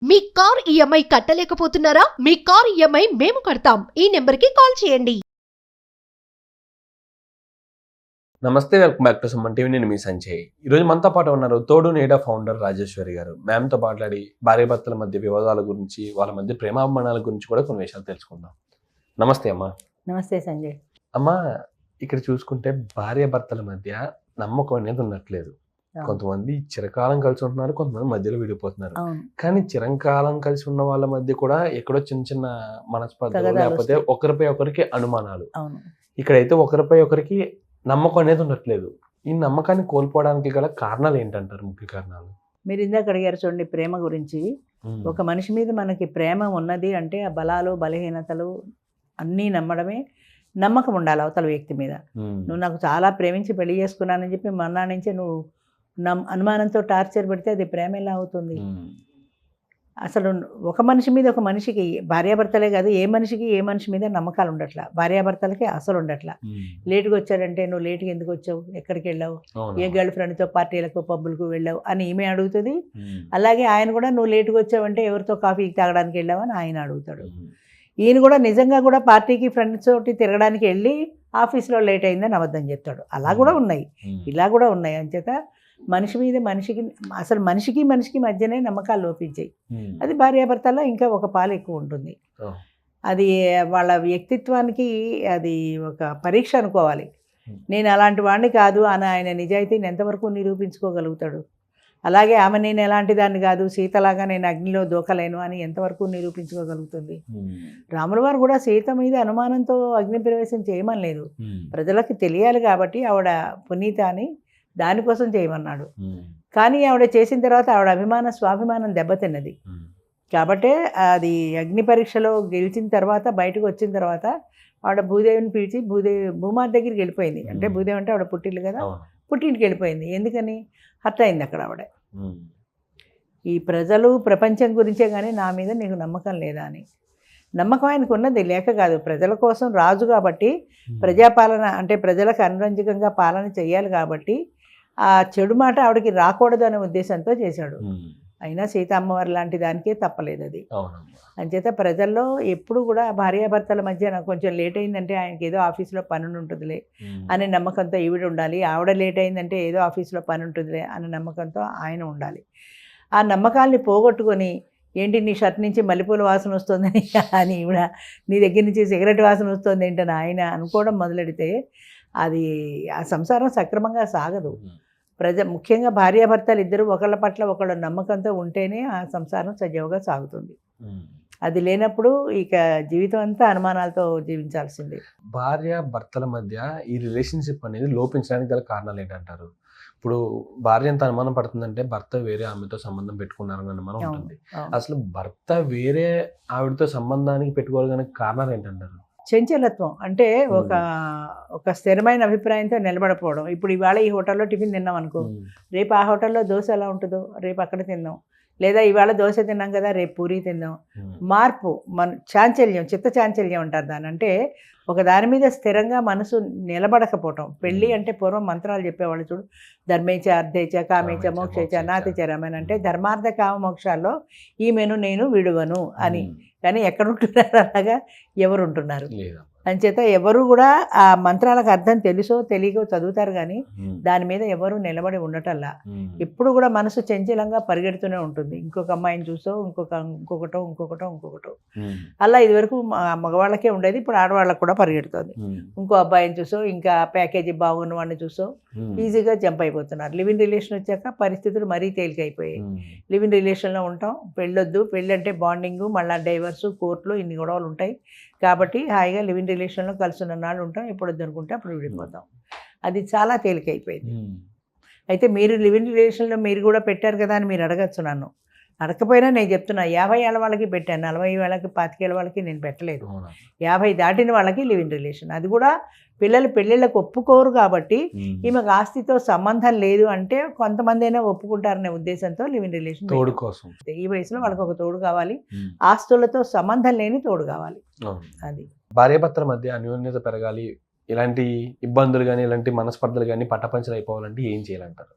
మీ car EMI కట్టలేకపోతున్నారా? మీ car EMI మేము కడతాం. ఈ నెంబర్కి కాల్ చేయండి. నమస్తే, welcome back to Suman TV. నేను మీ సంజయ్. ఈరోజు మనతో పాటు ఉన్నారు తోడు నీడా ఫౌండర్ రాజేశ్వరి గారు. మ్యామ్తో మాట్లాడి భార్యాభర్తల మధ్య వివాదాల గురించి, వాళ్ళ మధ్య ప్రేమాభిమానాల గురించి కూడా కొన్ని విషయాలు తెలుసుకుందాం. నమస్తే అమ్మా. నమస్తే సంజయ్. అమ్మా, ఇక్కడ చూసుకుంటే భార్యాభర్తల మధ్య నమ్మకం అనేది ఉండట్లేదు. కొంతమంది చిరకాలం కలిసి ఉంటున్నారు, కొంతమంది మధ్యలో విడిపోతున్నారు. కానీ చిరకాలం కలిసి ఉన్న వాళ్ళ మధ్య కూడా ఎక్కడో చిన్న చిన్న మనస్పర్ధలు, లేకపోతే ఒకరిపై ఒకరికి అనుమానాలు. ఇక్కడైతే ఒకరిపై ఒకరికి నమ్మకం అనేది ఉండట్లేదు. ఈ నమ్మకాన్ని కోల్పోవడానికి గల కారణాలు ఏంటంటారు? ముఖ్య కారణాలు మీరు ఇందాక అడిగారు చూడండి, ప్రేమ గురించి. ఒక మనిషి మీద మనకి ప్రేమ ఉన్నది అంటే ఆ బలాలు బలహీనతలు అన్నీ నమ్మడమే. నమ్మకం ఉండాలి అవతల వ్యక్తి మీద. నువ్వు నాకు చాలా ప్రేమించి పెళ్లి చేసుకున్నానని చెప్పి మన్నా నుంచి నువ్వు అనుమానంతో టార్చర్ పెడితే అది ప్రేమ ఎలా అవుతుంది? అసలు ఒక మనిషి మీద ఒక మనిషికి, భార్యాభర్తలే కాదు, ఏ మనిషి మీద నమ్మకాలు ఉండట్లా. భార్యాభర్తలకి అసలు ఉండట్లా. లేటుగా వచ్చాడంటే నువ్వు లేటుగా ఎందుకు వచ్చావు, ఎక్కడికి వెళ్ళావు, ఏ గర్ల్ ఫ్రెండ్తో పార్టీలకు పబ్బులకు వెళ్ళావు అని ఈమె అడుగుతుంది. అలాగే ఆయన కూడా నువ్వు లేటుగా వచ్చావంటే ఎవరితో కాఫీ తాగడానికి వెళ్ళావు అని ఆయన అడుగుతాడు. ఈయన కూడా నిజంగా కూడా పార్టీకి ఫ్రెండ్స్ తోటి తిరగడానికి వెళ్ళి ఆఫీస్లో లేట్ అయిందని అబద్ధం చెప్తాడు. అలా కూడా ఉన్నాయి, ఇలా కూడా ఉన్నాయి. అంచేత మనిషి మీద మనిషికి, అసలు మనిషికి మధ్యనే నమ్మకాలు లోపించాయి. అది భార్యాభర్తల్లో ఇంకా ఒక పాలు ఎక్కువ ఉంటుంది. అది వాళ్ళ వ్యక్తిత్వానికి అది ఒక పరీక్ష అనుకోవాలి. నేను అలాంటి వాడిని కాదు అని ఆయన నిజాయితీని ఎంతవరకు నిరూపించుకోగలుగుతాడు? అలాగే ఆమె నేను ఎలాంటి దాన్ని కాదు, సీతలాగా నేను అగ్నిలో దూకలేను అని ఎంతవరకు నిరూపించుకోగలుగుతుంది? రాముల వారు కూడా సీత మీద అనుమానంతో అగ్ని ప్రవేశం చేయమని లేదు, ప్రజలకు తెలియాలి కాబట్టి ఆవిడ పునీత అని దానికోసం చేయమన్నాడు. కానీ ఆవిడ చేసిన తర్వాత ఆవిడ స్వాభిమానం దెబ్బతిన్నది. కాబట్టే అది అగ్ని పరీక్షలో గెలిచిన తర్వాత బయటకు వచ్చిన తర్వాత ఆవిడ భూదేవిని పిలిచి భూమాత దగ్గరికి వెళ్ళిపోయింది. అంటే భూదేవి అంటే ఆవిడ పుట్టిల్లు కదా, పుట్టింటికి వెళ్ళిపోయింది. ఎందుకని? హర్ట్ అయింది అక్కడ ఆవిడ. ఈ ప్రజలు ప్రపంచం గురించే కానీ నా మీద నీకు నమ్మకం లేదా అని. నమ్మకం ఆయనకు ఉన్నది లేక కాదు, ప్రజల కోసం రాజు కాబట్టి, ప్రజాపాలన అంటే ప్రజలకు అనురంజకంగా పాలన చేయాలి కాబట్టి ఆ చెడు మాట ఆవిడకి రాకూడదు అనే ఉద్దేశంతో చేశాడు. అయినా సీత అమ్మవారి లాంటి దానికే తప్పలేదు అది. అంచేత ప్రజల్లో ఎప్పుడు కూడా భార్యాభర్తల మధ్య నాకు కొంచెం లేట్ అయిందంటే ఆయనకి ఏదో ఆఫీస్లో పని ఉంటుందిలే అనే నమ్మకంతో ఈవిడ ఉండాలి, ఆవిడ లేట్ అయిందంటే ఏదో ఆఫీస్లో పని ఉంటుందిలే అనే నమ్మకంతో ఆయన ఉండాలి. ఆ నమ్మకాల్ని పోగొట్టుకొని ఏంటి నీ షర్ట్ నుంచి మల్లెపూల వాసన వస్తుందని అని ఈవిడ నీ దగ్గర నుంచి సిగరెట్ వాసన వస్తుంది ఏంటని ఆయన అనుకోవడం మొదలెడితే అది ఆ సంసారం సక్రమంగా సాగదు. ముఖ్యంగా భార్యాభర్తలు ఇద్దరు ఒకళ్ళ పట్ల ఒకళ్ళ నమ్మకంతో ఉంటేనే ఆ సంసారం సజీవంగా సాగుతుంది. అది లేనప్పుడు ఇక జీవితం అంతా అనుమానాలతో జీవించాల్సిందే. భార్యాభర్తల మధ్య ఈ రిలేషన్షిప్ అనేది లోపించడానికి గల కారణాలు ఏంటంటారు? ఇప్పుడు భార్య ఎంత అనుమానం పడుతుందంటే భర్త వేరే ఆమెతో సంబంధం పెట్టుకున్నారని అనుమానం ఉంటుంది. అసలు భర్త వేరే ఆవిడతో సంబంధానికి పెట్టుకోవడానికి కారణాలు ఏంటంటారు? చంచలత్వం అంటే ఒక స్థిరమైన అభిప్రాయంతో నిలబడపోవడం. ఇప్పుడు ఇవాళ ఈ హోటల్లో టిఫిన్ తిన్నాం అనుకో, రేపు ఆ హోటల్లో దోశ ఎలా ఉంటుందో రేపు అక్కడ తిందాం, లేదా ఇవాళ దోశ తిన్నాం కదా రేపు పూరి తిందాం. మార్పు, చాంచల్యం, చిత్త చాంచల్యం అంటారు దాన్ని. అంటే ఒక దాని మీద స్థిరంగా మనసు నిలబడకపోవటం. పెళ్ళి అంటే పూర్వం మంత్రాలు చెప్పేవాళ్ళు చూడు, ధర్మేచ అర్థేచ కామేచ మోక్షేచ నాతిచరమని. అంటే ధర్మార్థ కామ మోక్షాల్లో ఈమెను నేను విడువను అని. కానీ ఎక్కడుంటున్నారు అలాగా? ఎవరు ఉంటున్నారు? అంచేత ఎవరు కూడా ఆ మంత్రాలకు అర్థం తెలుసో తెలియకో చదువుతారు కానీ దాని మీద ఎవరు నిలబడి ఉండటల్లా. ఎప్పుడు కూడా మనసు చంచలంగా పరిగెడుతూనే ఉంటుంది. ఇంకొక అమ్మాయిని చూసో ఇంకొకటో. అలా ఇదివరకు మగవాళ్ళకే ఉండేది, ఇప్పుడు ఆడవాళ్ళకు కూడా పరిగెడుతుంది. ఇంకో అబ్బాయిని చూసో, ఇంకా ప్యాకేజీ బాగున్న వాడిని చూసో ఈజీగా జంప్ అయిపోతున్నారు. లివ్ ఇన్ రిలేషన్ వచ్చాక పరిస్థితులు మరీ తేలికైపోయాయి. లివ్ ఇన్ రిలేషన్లో ఉంటాం, పెళ్ళొద్దు, పెళ్ళి అంటే బాండింగు, మళ్ళీ డైవర్సు, కోర్టులు, ఇన్ని గొడవలు ఉంటాయి కాబట్టి హాయిగా లివ్ ఇన్ రిలేషన్లో కలిసి ఉన్న నాళ్ళు ఉంటాం, ఎప్పుడు వద్దనుకుంటే అప్పుడు విడిపోతాం. అది చాలా తేలికైపోయింది. అయితే మీరు లివ్ ఇన్ రిలేషన్లో మీరు కూడా పెట్టారు కదా అని మీరు అడగచ్చు నన్ను. అడగకపోయినా నేను చెప్తున్నా, 50 ఏళ్ళ వాళ్ళకి పెట్టాను, 40 ఏళ్ళకి 25 ఏళ్ళ వాళ్ళకి నేను పెట్టలేదు. 50 దాటిన వాళ్ళకి లివ్ ఇన్ రిలేషన్. అది కూడా పిల్లలు పెళ్ళిళ్ళకు ఒప్పుకోరు కాబట్టి ఈమెకు ఆస్తితో సంబంధం లేదు అంటే కొంతమంది అయినా ఒప్పుకుంటారనే ఉద్దేశంతో లివ్ ఇన్ రిలేషన్. తోడు కోసం ఈ వయసులో వాళ్ళకి ఒక తోడు కావాలి, ఆస్తులతో సంబంధం లేని తోడు కావాలి. అది భార్యాభర్తల మధ్య అన్యోన్యత పెరగాలి, ఇలాంటి ఇబ్బందులు కానీ ఇలాంటి మనస్పర్ధలు కానీ పట్టపంచలు అయిపోవాలంటే ఏం చేయాలంటారు?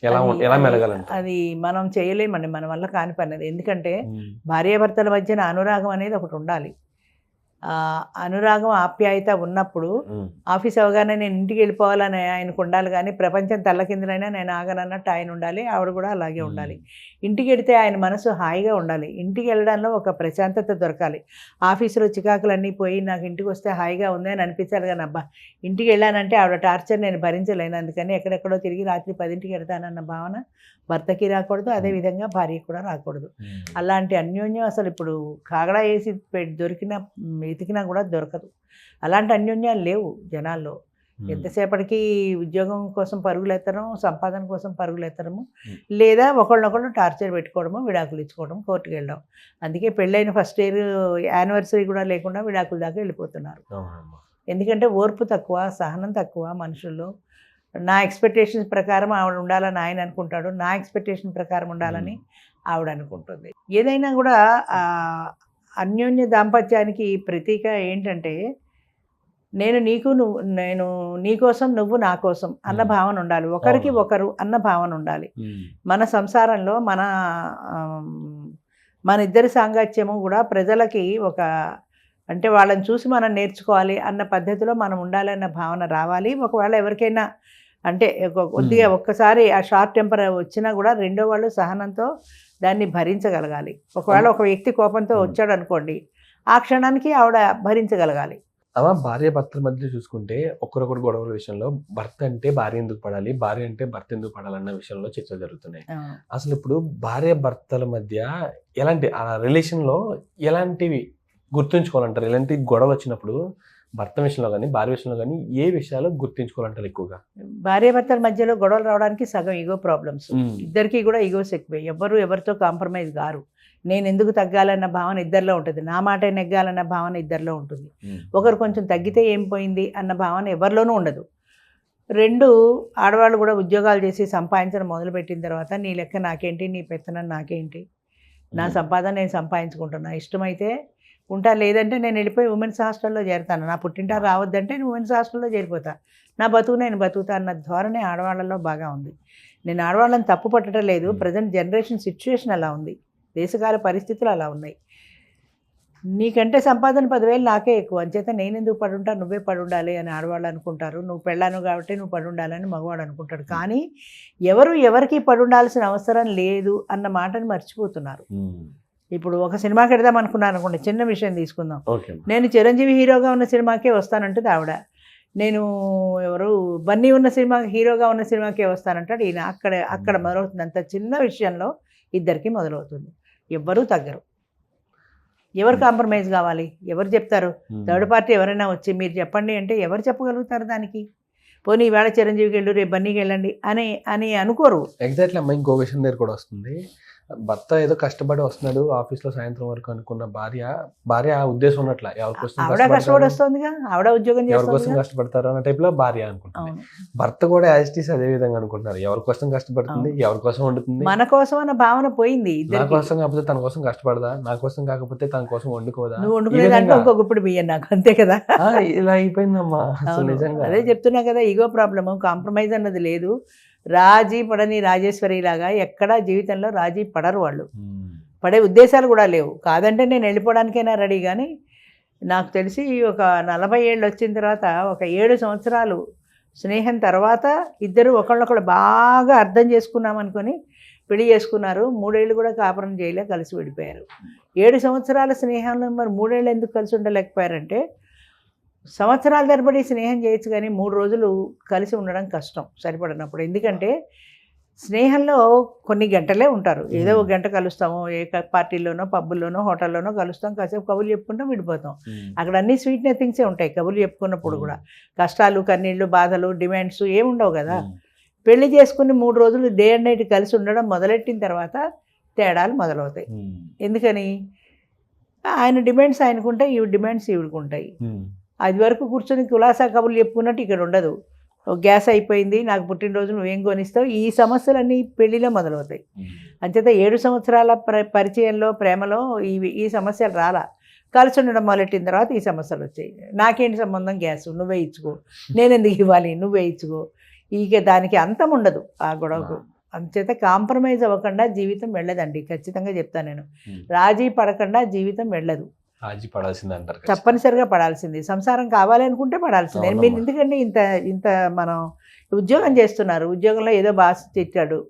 ఎలా మెలగాలంట? అది మనం చేయలేమండి, మన వల్ల కాని పని అది. ఎందుకంటే భార్యాభర్తల మధ్యన అనురాగం అనేది ఒకటి ఉండాలి. అనురాగం ఆప్యాయత ఉన్నప్పుడు ఆఫీస్ అవగానే నేను ఇంటికి వెళ్ళిపోవాలని ఆయనకు ఉండాలి, కానీ ప్రపంచం తల్లకిందులైనా నేను ఆగనన్నట్టు ఆయన ఉండాలి, ఆవిడ కూడా అలాగే ఉండాలి. ఇంటికి వెళితే ఆయన మనసు హాయిగా ఉండాలి, ఇంటికి వెళ్ళడంలో ఒక ప్రశాంతత దొరకాలి. ఆఫీసులో చికాకులన్నీ పోయి నాకు ఇంటికి వస్తే హాయిగా ఉంది అని అనిపించాలి, కానీ అబ్బా ఇంటికి వెళ్ళానంటే ఆవిడ టార్చర్ నేను భరించలేను, అందుకని ఎక్కడెక్కడో తిరిగి రాత్రి 10కి వెళ్తానన్న భావన భర్తకి రాకూడదు, అదేవిధంగా భార్యకి కూడా రాకూడదు. అలాంటి అన్యోన్యం అసలు ఇప్పుడు కాగడా వేసి ఎతికినా కూడా దొరకదు. అలాంటి అన్యోన్యాలు లేవు జనాల్లో. ఎంతసేపటికి ఉద్యోగం కోసం పరుగులెత్తడం, సంపాదన కోసం పరుగులెత్తడము, లేదా ఒకళ్ళనొకళ్ళు టార్చర్ పెట్టుకోవడము, విడాకులు ఇచ్చుకోవడం, కోర్టుకు వెళ్ళడం. అందుకే పెళ్ళైన ఫస్ట్ ఇయర్ యానివర్సరీ కూడా లేకుండా విడాకుల దాకా వెళ్ళిపోతున్నారు. ఎందుకంటే ఓర్పు తక్కువ, సహనం తక్కువ మనుషుల్లో. నా ఎక్స్పెక్టేషన్స్ ప్రకారం ఆవిడ ఉండాలని ఆయన అనుకుంటాడు, నా ఎక్స్పెక్టేషన్ ప్రకారం ఉండాలని ఆవిడ అనుకుంటుంది. ఏదైనా కూడా అన్యోన్య దాంపత్యానికి ప్రతీక ఏంటంటే నేను నీ కోసం నువ్వు నా కోసం అన్న భావన ఉండాలి, ఒకరికి ఒకరు అన్న భావన ఉండాలి. మన సంసారంలో మన ఇద్దరి సాంగత్యము కూడా ప్రజలకి ఒక అంటే వాళ్ళని చూసి మనం నేర్చుకోవాలి అన్న పద్ధతిలో మనం ఉండాలన్న భావన రావాలి. ఒకవేళ ఎవరికైనా అంటే కొద్దిగా ఒక్కసారి ఆ షార్ట్ టెంపర్ వచ్చినా కూడా రెండో వాళ్ళు సహనంతో దాన్ని భరించగలగాలి. ఒకవేళ ఒక వ్యక్తి కోపంతో వచ్చాడు అనుకోండి, ఆ క్షణానికి ఆవిడ భరించగలగాలి. అలా భార్య భర్తల మధ్య చూసుకుంటే ఒకరొకరు గొడవల విషయంలో భర్త అంటే భార్య ఎందుకు పడాలి, భార్య అంటే భర్త ఎందుకు పడాలన్న విషయంలో చర్చలు జరుగుతున్నాయి. అసలు ఇప్పుడు భార్య భర్తల మధ్య ఎలాంటి ఆ రిలేషన్లో ఎలాంటివి గుర్తుంచుకోవాలంటారు? ఎలాంటి గొడవలు వచ్చినప్పుడు భర్త విషయంలో కానీ భార్య విషయంలో కానీ ఏ విషయాలు గుర్తుంచుకోవాలంటారు? ఎక్కువగా భార్యాభర్తల మధ్యలో గొడవలు రావడానికి సగం ఈగో ప్రాబ్లమ్స్. ఇద్దరికి కూడా ఈగోస్ ఎక్కువే, ఎవరితో కాంప్రమైజ్ గారు. నేను ఎందుకు తగ్గాలన్న భావన ఇద్దరిలో ఉంటుంది, నా మాట నెగ్గాలన్న భావన ఇద్దరిలో ఉంటుంది. ఒకరు కొంచెం తగ్గితే ఏం పోయింది అన్న భావన ఎవరిలోనూ ఉండదు. రెండు ఆడవాళ్ళు కూడా ఉద్యోగాలు చేసి సంపాదించడం మొదలుపెట్టిన తర్వాత నీ లెక్క నాకేంటి, నీ పెత్తనం నాకేంటి, నా సంపాదన నేను సంపాదించుకుంటున్నా, ఇష్టమైతే ఉంటా, లేదంటే నేను వెళ్ళిపోయి ఉమెన్స్ హాస్టల్లో చేరుతాను, నా పుట్టింటారు రావద్దంటే నేను ఉమెన్స్ హాస్టల్లో చేరిపోతా, నా బతుకు నేను బతుకుతా అన్న ధోరణి ఆడవాళ్ళలో బాగా ఉంది. నేను ఆడవాళ్ళని తప్పు పట్టడం లేదు, ప్రజెంట్ జనరేషన్ సిచ్యువేషన్ అలా ఉంది, దేశకాల పరిస్థితులు అలా ఉన్నాయి. నీకంటే సంపాదన 10,000 నాకే ఎక్కువ, అంచేత నేను ఎందుకు పడుంటా, నువ్వే పడుండాలి అని ఆడవాళ్ళు అనుకుంటారు. నువ్వు పెళ్ళాను కాబట్టి నువ్వు పడుండాలని మగవాడు అనుకుంటాడు. కానీ ఎవరికి పడుండాల్సిన అవసరం లేదు అన్న మాటని మర్చిపోతున్నారు. ఇప్పుడు ఒక సినిమాకి వెళ్దాం అనుకున్నాను అనుకోండి, చిన్న విషయం తీసుకుందాం. నేను చిరంజీవి హీరోగా ఉన్న సినిమాకే వస్తానంటుంది ఆవిడ, నేను బన్నీ ఉన్న సినిమా హీరోగా ఉన్న సినిమాకే వస్తానంటాడు ఈయన. అక్కడ మొదలవుతుంది. అంత చిన్న విషయంలో ఇద్దరికి మొదలవుతుంది. ఎవ్వరూ తగ్గరు. ఎవరు కాంప్రమైజ్ కావాలి, ఎవరు చెప్తారు? థర్డ్ పార్టీ ఎవరైనా వచ్చి మీరు చెప్పండి అంటే ఎవరు చెప్పగలుగుతారు దానికి? పోనీ ఈవేళ చిరంజీవికి వెళ్ళు, రేపు బన్నీకి వెళ్ళండి అని అనుకోరు. ఎగ్జాక్ట్లీ అమ్మ. ఇంకో విషయం దగ్గర కూడా వస్తుంది, భర్త ఏదో కష్టపడి వస్తున్నాడు ఆఫీస్లో సాయంత్రం వరకు అనుకున్న భార్య ఆ ఉద్దేశం ఉన్నట్ల ఆవిడ కష్టపడి వస్తుందిగా, ఆవిడ ఉద్యోగం ఎవరి కోసం కష్టపడతారు అన్న టైప్ లో భార్య అనుకుంటుంది. భర్త కూడా యాజ్ ఇట్ ఈస్ అదే విధంగా అనుకుంటున్నారు, ఎవరి కోసం కష్టపడుతుంది, ఎవరి కోసం వండుతుంది, మన కోసం అన్న భావన పోయింది. నా కోసం కాకపోతే తన కోసం కష్టపడదా, నా కోసం కాకపోతే తన కోసం వండుకోదా, నువ్వు వండుకునేదాంట్లో ఇంకొక ఇప్పుడు బియ్యం నాకు, అంతే కదా. ఇలా అయిపోయిందమ్మా అసలు నిజంగా. అదే చెప్తున్నా కదా, ఈగో ప్రాబ్లమ్, కాంప్రమైజ్ అన్నది లేదు. రాజీ పడని రాజేశ్వరి లాగా ఎక్కడా జీవితంలో రాజీ పడరు వాళ్ళు, పడే ఉద్దేశాలు కూడా లేవు. కాదంటే నేను వెళ్ళిపోవడానికైనా రెడీ, కానీ నాకు తెలిసి ఒక 40 ఏళ్ళు వచ్చిన తర్వాత ఒక 7 సంవత్సరాలు స్నేహం తర్వాత ఇద్దరు ఒకళ్ళొకళ్ళు బాగా అర్థం చేసుకున్నామనుకొని పెళ్లి చేసుకున్నారు. 3 ఏళ్ళు కూడా కాపురం చేయలే, కలిసి విడిపోయారు. 7 సంవత్సరాల స్నేహంలో మరి 3 ఏళ్ళు ఎందుకు కలిసి ఉండలేకపోయారంటే, సంవత్సరాల తరబడి స్నేహం చేయొచ్చు కానీ 3 రోజులు కలిసి ఉండడం కష్టం సరిపడినప్పుడు. ఎందుకంటే స్నేహంలో కొన్ని గంటలే ఉంటారు, ఏదో ఒక గంట కలుస్తాము, ఏ పార్టీలోనో పబ్బుల్లోనో హోటల్లోనో కలుస్తాం, కాసేపు కబుర్లు చెప్పుకుంటాం, విడిపోతాం. అక్కడ అన్ని స్వీట్ నథింగ్సే ఉంటాయి కబుర్లు చెప్పుకున్నప్పుడు కూడా. కష్టాలు, కన్నీళ్ళు, బాధలు, డిమాండ్స్ ఏముండవు కదా. పెళ్లి చేసుకుని 3 రోజులు డే అండ్ నైట్ కలిసి ఉండడం మొదలెట్టిన తర్వాత తేడాలు మొదలవుతాయి. ఎందుకని? ఆయన డిమాండ్స్ ఆయనకుంటాయి, ఈవిడ డిమాండ్స్ ఈవిడకుంటాయి. అది వరకు కూర్చొని కులాసా కబుర్లు చెప్పుకున్నట్టు ఇక్కడ ఉండదు. గ్యాస్ అయిపోయింది, నాకు పుట్టినరోజు నువ్వేం కొనిస్తావు, ఈ సమస్యలన్నీ పెళ్లిలో మొదలవుతాయి. అంచేత 7 సంవత్సరాల పరిచయంలో, ప్రేమలో ఈ సమస్యలు రాలా. కలిసి ఉండడం మొదలెట్టిన తర్వాత ఈ సమస్యలు వచ్చాయి. నాకేంటి సంబంధం, గ్యాస్ నువ్వే ఇచ్చుకో, నేను ఎందుకు ఇవ్వాలి, నువ్వే ఇచ్చుకో. ఇక దానికి అంతం ఉండదు ఆ గొడవకు. అంచేత కాంప్రమైజ్ అవ్వకుండా జీవితం వెళ్ళదండి, ఖచ్చితంగా చెప్తాను నేను. రాజీ పడకుండా జీవితం వెళ్ళదు, రాజీ పడాల్సిందే అంటారు. తప్పనిసరిగా పడాల్సింది. సంసారం కావాలి అనుకుంటే పడాల్సిందే. అవునమ్మా. మీరు ఎందుకంటే ఇంత ఇంత మనం ఉద్యోగం చేస్తున్నారు, ఉద్యోగంలో ఏదో బాస్ తిట్టాడు,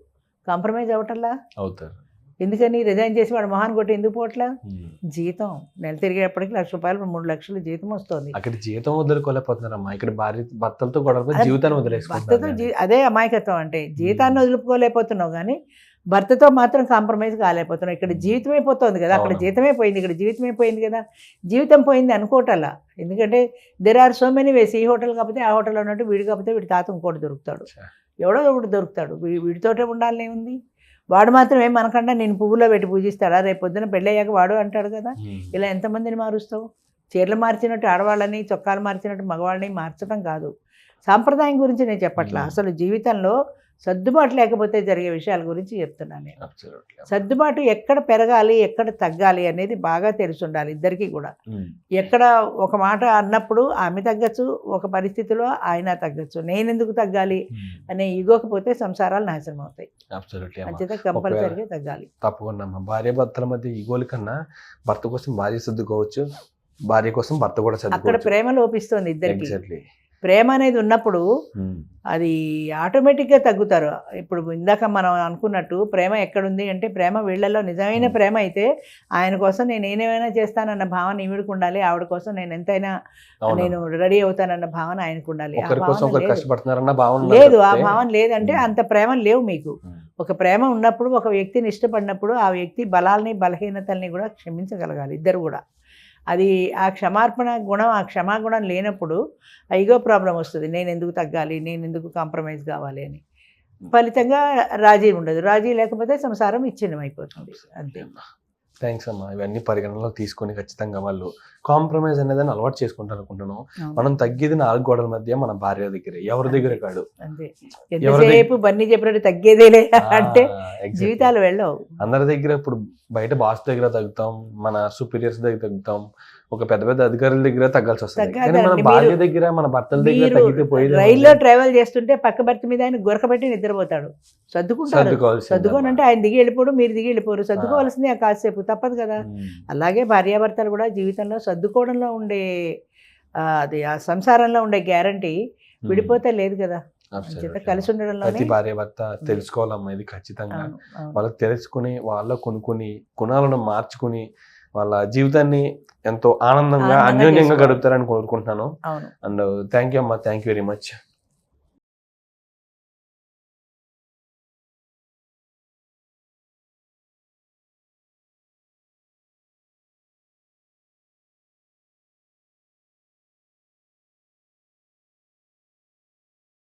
కాంప్రమైజ్ అవ్వటల్లా అవుతారు. ఎందుకని రిజైన్ చేసి వాడు మొహాన్ కొట్టి ఎందుకు పోవట్లా? ఉమ్. జీతం నెల తిరిగేప్పటికి ₹1,00,000 3 లక్షలు జీతం వస్తుంది. అక్కడ జీతం వదులుకోలేకపోతున్నారమ్మా, ఇక్కడ భార్య భర్తలతో గొడవ అది జీవితాన్ని భర్తతో వదిలేసుకుంటారు. అదే అమాయకత్వం అంటే. జీతాన్ని వదులుకోలేకపోతున్నావు కానీ భర్తతో మాత్రం కాంప్రమైజ్ కాలేకపోతున్నావు. ఇక్కడ జీవితమే పోతుంది కదా, అక్కడ అవును. జీతమే పోయింది, ఇక్కడ జీవితమే పోయింది కదా. జీవితం పోయింది అనుకోవటల్లా, ఎందుకంటే there are so many ways. ఈ హోటల్ కాకపోతే ఆ హోటల్లో ఉన్నట్టు, వీడు కాకపోతే వీడి తాత ఇంకోటి దొరుకుతాడు, ఎవడో ఒకటి దొరుకుతాడు. వీడితోటే ఉండాలనే ఉంది. వాడు మాత్రం ఏం మనకన్నా నేను పువ్వులో పెట్టి పూజిస్తాడా? రేపు పొద్దున పెళ్ళయ్యాక వాడు అంటాడు కదా. ఇలా ఎంతమందిని మారుస్తావు? చీరలు మార్చినట్టు ఆడవాళ్ళని, చొక్కాలు మార్చినట్టు మగవాళ్ళని మార్చడం కాదు. సాంప్రదాయం గురించి నేను చెప్పట్లా, అసలు జీవితంలో సర్దుబాటు లేకపోతే జరిగే విషయాల గురించి చెప్తున్నాను నేను. Absolutely. సర్దుబాటు ఎక్కడ పెరగాలి, ఎక్కడ తగ్గాలి అనేది బాగా తెలిసి ఉండాలి ఇద్దరికీ కూడా. ఎక్కడ ఒక మాట అన్నప్పుడు ఆమె తగ్గచ్చు, ఒక పరిస్థితిలో ఆయన తగ్గచ్చు. నేను ఎందుకు తగ్గాలి అనే ఈగోకి పోతే సంసారాలు నాశనం అవుతాయి. Absolutely అమ్మా. అంచేత కంపల్సరీగా తగ్గాలి. తప్పకుండా అమ్మా. భార్య భర్తల మధ్య ఈగోల కన్నా భర్త కోసం భార్య సర్దుకోవచ్చు, భార్య కోసం భర్త కూడా అక్కడ సర్దుకోవచ్చు. ప్రేమ లోపిస్తుంది ఇద్దరికి. Exactly. ప్రేమ అనేది ఉన్నప్పుడు అది ఆటోమేటిక్గా తగ్గుతారు. ఇప్పుడు ఇందాక మనం అనుకున్నట్టు ప్రేమ ఎక్కడుంది అంటే, ప్రేమ వీళ్ళల్లో నిజమైన ప్రేమ అయితే ఆయన కోసం నేను ఏమైనా చేస్తానన్న భావన ఈవిడికి ఉండాలి, ఆవిడ కోసం నేను ఎంతైనా నేను రెడీ అవుతానన్న భావన ఆయనకు ఉండాలి. ఆ ఒకరి కోసం భావన ఒకరు లేదు. కష్టపడుతున్నారన్న భావన లేదు, ఆ తప్పితే- భావన లేదంటే అంత ప్రేమ లేవు మీకు. ఒక ప్రేమ ఉన్నప్పుడు, ఒక వ్యక్తిని ఇష్టపడినప్పుడు ఆ వ్యక్తి బలాల్ని బలహీనతల్ని కూడా క్షమించగలగాలి ఇద్దరు కూడా. అది ఆ క్షమార్పణ గుణం, ఆ క్షమాగుణం లేనప్పుడు ఈగో ప్రాబ్లం వస్తుంది. నేను ఎందుకు తగ్గాలి, నేను ఎందుకు కాంప్రమైజ్ కావాలి అని. ఫలితంగా రాజీ ఉండదు. రాజీ లేకపోతే సంసారం విచ్ఛిన్నం అయిపోతుంది అంతే. థ్యాంక్స్ అమ్మా. ఇవన్నీ పరిగణనలో తీసుకొని ఖచ్చితంగా వాళ్ళు కాంప్రమైజ్ అనేది అలవాటు చేసుకుంటారు అనుకుంటున్నాను. అవును. మనం తగ్గేది 4 గోడల మధ్య, మన భార్య దగ్గర, ఎవరి దగ్గర కాదు. అంతే. ఎంతసేపు బన్నీ చెప్పినట్టు తగ్గేదేలే అంటే Exactly. జీవితాలు వెళ్ళవు. అందరి దగ్గర ఇప్పుడు బయట బాస్ దగ్గర తగ్గుతాం, మన సుపీరియర్స్ దగ్గర తగ్గుతాం, ఒక పెద్ద పెద్ద అధికారుల దగ్గర తగ్గాల్సి వస్తుంది. తగ్గాలి కానీ మన అండి. భార్య మీరు- దగ్గర, మన భర్తల దగ్గర మీరు తగ్గితే పోయేది రైల్లో ట్రావెల్ చేస్తుంటే పక్క భర్త మీద ఆయన గొరకబెట్టి నిద్రపోతాడు, సర్దుకుంటారు. సర్దుకోనంటే ఆయన దిగి వెళ్ళిపోడు, మీరు దిగి వెళ్ళిపోరు. సర్దుకోవాల్సింది ఆ కాసేపు, తప్పదు కదా. అలాగే భార్యాభర్తలు కూడా జీవితంలో సర్దుకోవడంలో ఉండే అది ఆ సంసారంలో ఉండే గ్యారంటీ విడిపోతే లేదు కదా. చేత కలిసి ఉండడంలో ప్రతి భార్య భర్త తెలుసుకోవాలమ్మా ఇది ఖచ్చితంగా. వాళ్ళకి తెలుసుకుని, వాళ్ళ కొనుక్కుని గుణాలను మార్చుకుని వాళ్ళ జీవితాన్ని ఎంతో ఆనందంగా ఆనందంగా అన్యోన్యంగా చేసుకోవాలి. గడుపుతారని కోరుకుంటున్నాను. అవును. అండ్ థ్యాంక్ యూ అమ్మా, థ్యాంక్ యూ వెరీ మచ్.